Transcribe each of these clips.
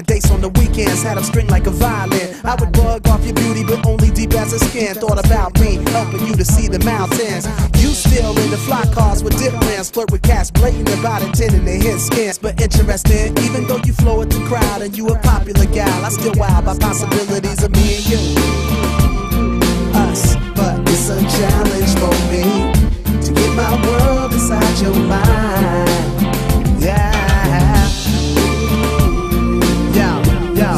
Dates on the weekends, had them string like a violin. I would bug off your beauty, but only deep as a skin. Thought about me, helping you to see the mountains. You still in the fly cars with dip plans. Flirt with cats, blatant about intending to hit skins. But interesting, even though you flow with the crowd and you a popular gal, I still wild by possibilities of me and you. Us, but it's a challenge for me to get my world inside your mind. Yeah.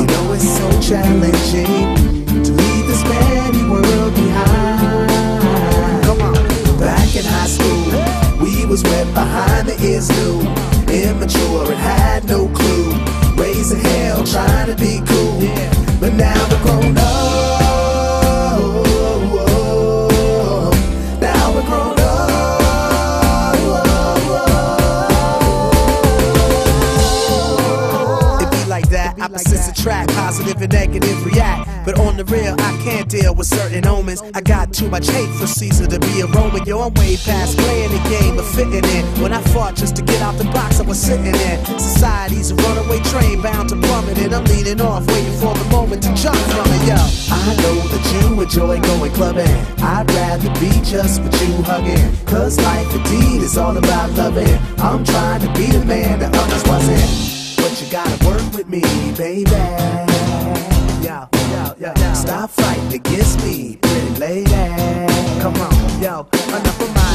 You know it's so challenging to leave this petty world behind. Come on. Back in high school, we was wet behind the ears new, immature and had no clue, raising hell trying to be cool. But now we're grown up. Now we're grown up. Opposites attract, positive and negative react. But on the real, I can't deal with certain omens. I got too much hate for Caesar to be a Roman. Yo, I'm way past playing the game of fitting in. When I fought just to get out the box I was sitting in, society's a runaway train bound to plummet, and I'm leaning off, waiting for the moment to jump from it. Yo, I know that you enjoy going clubbing. I'd rather be just with you hugging, cause life indeed is all about loving. I'm trying to be the man that others wasn't. But you gotta work with me, baby. Yo, stop fighting against me, pretty lady. Come on, yo, enough of my